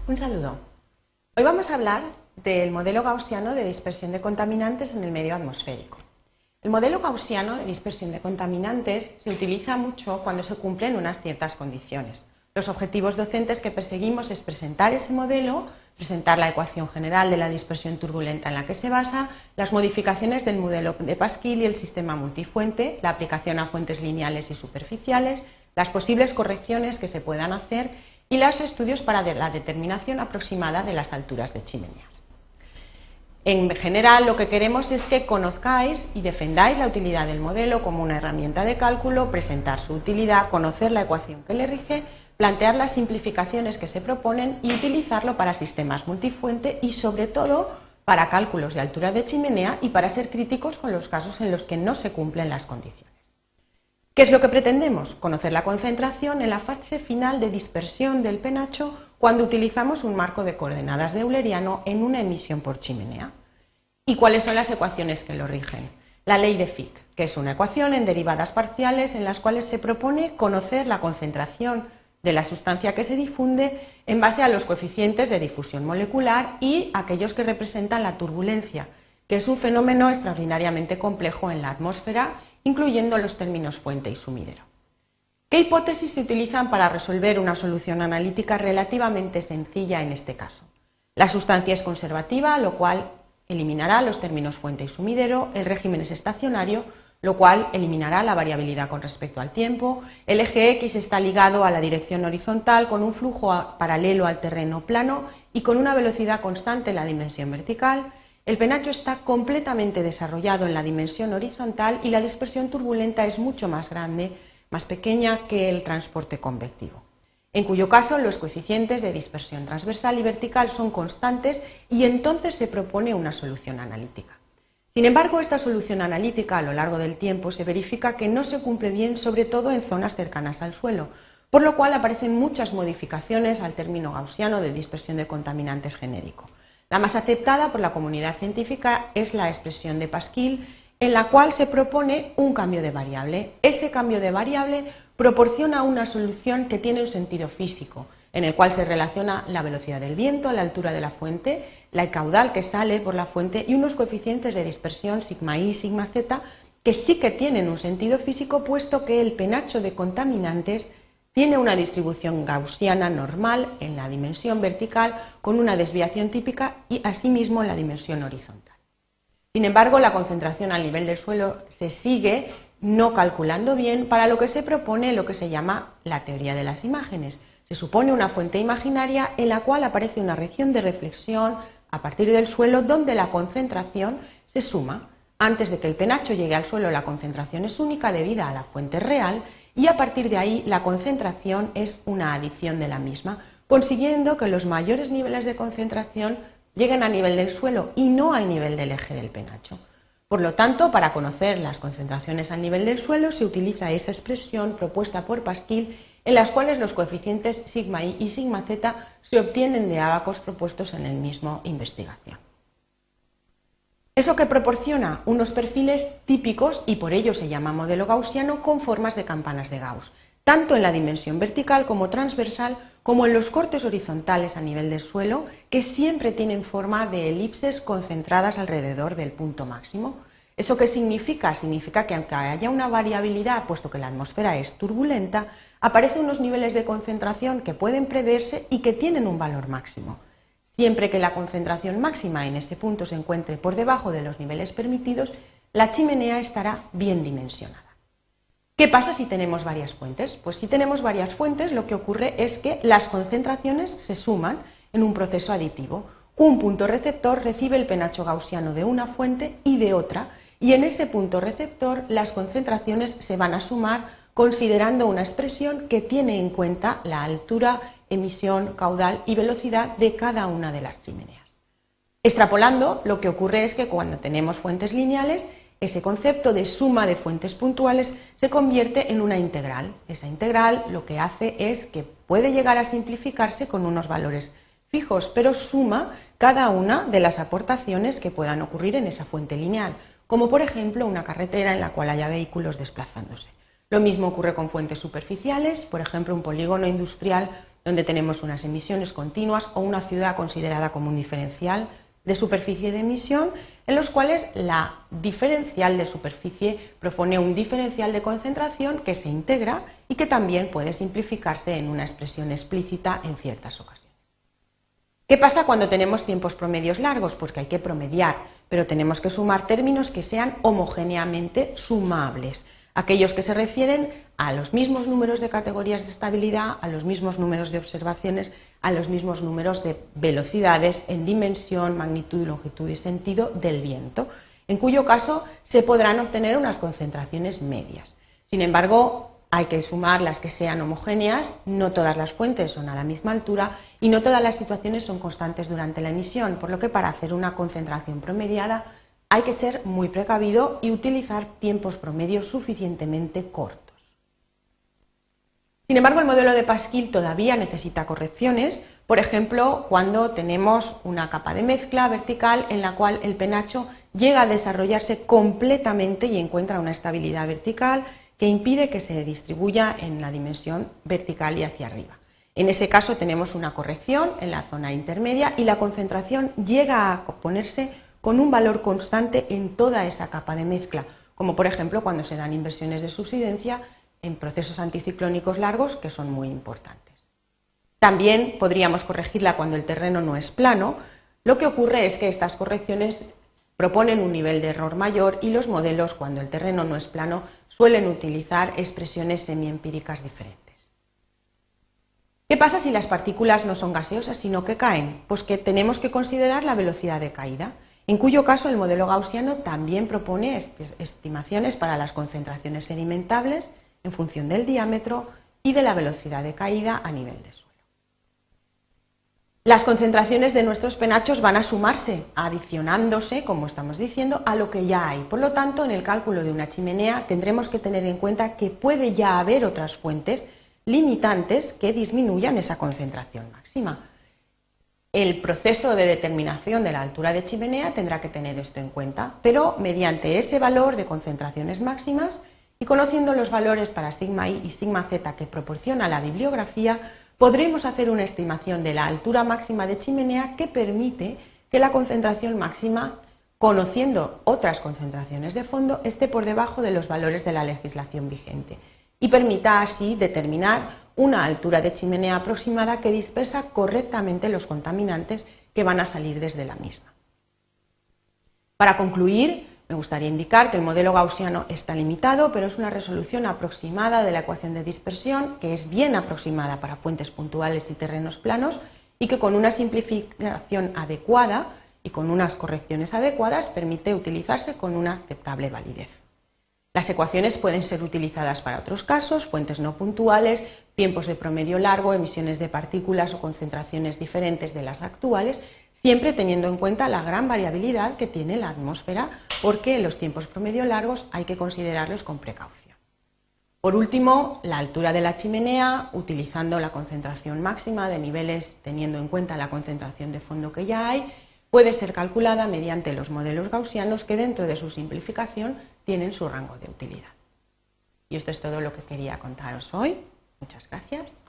Un saludo. Hoy vamos a hablar del modelo gaussiano de dispersión de contaminantes en el medio atmosférico. El modelo gaussiano de dispersión de contaminantes se utiliza mucho cuando se cumplen unas ciertas condiciones. Los objetivos docentes que perseguimos es presentar ese modelo, presentar la ecuación general de la dispersión turbulenta en la que se basa, las modificaciones del modelo de Pasquill y el sistema multifuente, la aplicación a fuentes lineales y superficiales, las posibles correcciones que se puedan hacer y los estudios para la determinación aproximada de las alturas de chimeneas. En general, lo que queremos es que conozcáis y defendáis la utilidad del modelo como una herramienta de cálculo, presentar su utilidad, conocer la ecuación que le rige, plantear las simplificaciones que se proponen y utilizarlo para sistemas multifuente y, sobre todo, para cálculos de altura de chimenea y para ser críticos con los casos en los que no se cumplen las condiciones. ¿Qué es lo que pretendemos? Conocer la concentración en la fase final de dispersión del penacho cuando utilizamos un marco de coordenadas de euleriano en una emisión por chimenea. ¿Y cuáles son las ecuaciones que lo rigen? La ley de Fick, que es una ecuación en derivadas parciales en las cuales se propone conocer la concentración de la sustancia que se difunde en base a los coeficientes de difusión molecular y aquellos que representan la turbulencia, que es un fenómeno extraordinariamente complejo en la atmósfera, incluyendo los términos fuente y sumidero. ¿Qué hipótesis se utilizan para resolver una solución analítica relativamente sencilla en este caso? La sustancia es conservativa, lo cual eliminará los términos fuente y sumidero, el régimen es estacionario, lo cual eliminará la variabilidad con respecto al tiempo, el eje X está ligado a la dirección horizontal con un flujo paralelo al terreno plano y con una velocidad constante en la dimensión vertical, el penacho está completamente desarrollado en la dimensión horizontal y la dispersión turbulenta es mucho más grande, más pequeña que el transporte convectivo, en cuyo caso los coeficientes de dispersión transversal y vertical son constantes y entonces se propone una solución analítica. Sin embargo, esta solución analítica a lo largo del tiempo se verifica que no se cumple bien, sobre todo en zonas cercanas al suelo, por lo cual aparecen muchas modificaciones al término gaussiano de dispersión de contaminantes genérico. La más aceptada por la comunidad científica es la expresión de Pasquill, en la cual se propone un cambio de variable. Ese cambio de variable proporciona una solución que tiene un sentido físico, en el cual se relaciona la velocidad del viento, la altura de la fuente, el caudal que sale por la fuente y unos coeficientes de dispersión sigma i y sigma z que sí que tienen un sentido físico, puesto que el penacho de contaminantes tiene una distribución gaussiana normal en la dimensión vertical con una desviación típica y asimismo en la dimensión horizontal. Sin embargo, la concentración al nivel del suelo se sigue no calculando bien, para lo que se propone lo que se llama la teoría de las imágenes. Se supone una fuente imaginaria en la cual aparece una región de reflexión a partir del suelo donde la concentración se suma. Antes de que el penacho llegue al suelo, la concentración es única debida a la fuente real y a partir de ahí la concentración es una adición de la misma, consiguiendo que los mayores niveles de concentración lleguen a nivel del suelo y no al nivel del eje del penacho. Por lo tanto, para conocer las concentraciones al nivel del suelo se utiliza esa expresión propuesta por Pasquill, en las cuales los coeficientes sigma i y sigma z se obtienen de ábacos propuestos en el mismo investigación. Eso que proporciona unos perfiles típicos y por ello se llama modelo gaussiano con formas de campanas de Gauss, tanto en la dimensión vertical como transversal, como en los cortes horizontales a nivel del suelo, que siempre tienen forma de elipses concentradas alrededor del punto máximo. ¿Eso qué significa? Significa que aunque haya una variabilidad, puesto que la atmósfera es turbulenta, aparecen unos niveles de concentración que pueden preverse y que tienen un valor máximo. Siempre que la concentración máxima en ese punto se encuentre por debajo de los niveles permitidos, la chimenea estará bien dimensionada. ¿Qué pasa si tenemos varias fuentes? Pues si tenemos varias fuentes, lo que ocurre es que las concentraciones se suman en un proceso aditivo. Un punto receptor recibe el penacho gaussiano de una fuente y de otra, y en ese punto receptor las concentraciones se van a sumar considerando una expresión que tiene en cuenta la altura, emisión, caudal y velocidad de cada una de las chimeneas. Extrapolando, lo que ocurre es que cuando tenemos fuentes lineales, ese concepto de suma de fuentes puntuales se convierte en una integral. Esa integral lo que hace es que puede llegar a simplificarse con unos valores fijos, pero suma cada una de las aportaciones que puedan ocurrir en esa fuente lineal, como por ejemplo una carretera en la cual haya vehículos desplazándose. Lo mismo ocurre con fuentes superficiales, por ejemplo un polígono industrial donde tenemos unas emisiones continuas o una ciudad considerada como un diferencial de superficie de emisión, en los cuales la diferencial de superficie propone un diferencial de concentración que se integra y que también puede simplificarse en una expresión explícita en ciertas ocasiones. ¿Qué pasa cuando tenemos tiempos promedios largos? Pues que hay que promediar, pero tenemos que sumar términos que sean homogéneamente sumables, aquellos que se refieren a los mismos números de categorías de estabilidad, a los mismos números de observaciones, a los mismos números de velocidades en dimensión, magnitud, longitud y sentido del viento, en cuyo caso se podrán obtener unas concentraciones medias. Sin embargo, hay que sumar las que sean homogéneas, no todas las fuentes son a la misma altura y no todas las situaciones son constantes durante la emisión, por lo que para hacer una concentración promediada hay que ser muy precavido y utilizar tiempos promedios suficientemente cortos. Sin embargo, el modelo de Pasquill todavía necesita correcciones, por ejemplo, cuando tenemos una capa de mezcla vertical en la cual el penacho llega a desarrollarse completamente y encuentra una estabilidad vertical que impide que se distribuya en la dimensión vertical y hacia arriba. En ese caso tenemos una corrección en la zona intermedia y la concentración llega a ponerse con un valor constante en toda esa capa de mezcla, como por ejemplo cuando se dan inversiones de subsidencia en procesos anticiclónicos largos que son muy importantes. También podríamos corregirla cuando el terreno no es plano. Lo que ocurre es que estas correcciones proponen un nivel de error mayor y los modelos, cuando el terreno no es plano, suelen utilizar expresiones semiempíricas diferentes. ¿Qué pasa si las partículas no son gaseosas sino que caen? Pues que tenemos que considerar la velocidad de caída, en cuyo caso el modelo gaussiano también propone estimaciones para las concentraciones sedimentables en función del diámetro y de la velocidad de caída a nivel de suelo. Las concentraciones de nuestros penachos van a sumarse, adicionándose, como estamos diciendo, a lo que ya hay. Por lo tanto, en el cálculo de una chimenea tendremos que tener en cuenta que puede ya haber otras fuentes limitantes que disminuyan esa concentración máxima. El proceso de determinación de la altura de chimenea tendrá que tener esto en cuenta, pero mediante ese valor de concentraciones máximas y conociendo los valores para sigma i y sigma z que proporciona la bibliografía, podremos hacer una estimación de la altura máxima de chimenea que permite que la concentración máxima, conociendo otras concentraciones de fondo, esté por debajo de los valores de la legislación vigente y permita así determinar una altura de chimenea aproximada que dispersa correctamente los contaminantes que van a salir desde la misma. Para concluir, me gustaría indicar que el modelo gaussiano está limitado, pero es una resolución aproximada de la ecuación de dispersión, que es bien aproximada para fuentes puntuales y terrenos planos, y que con una simplificación adecuada y con unas correcciones adecuadas permite utilizarse con una aceptable validez. Las ecuaciones pueden ser utilizadas para otros casos, fuentes no puntuales, tiempos de promedio largo, emisiones de partículas o concentraciones diferentes de las actuales, siempre teniendo en cuenta la gran variabilidad que tiene la atmósfera, porque los tiempos promedio largos hay que considerarlos con precaución. Por último, la altura de la chimenea, utilizando la concentración máxima de niveles teniendo en cuenta la concentración de fondo que ya hay, puede ser calculada mediante los modelos gaussianos que dentro de su simplificación tienen su rango de utilidad. Y esto es todo lo que quería contaros hoy. Muchas gracias.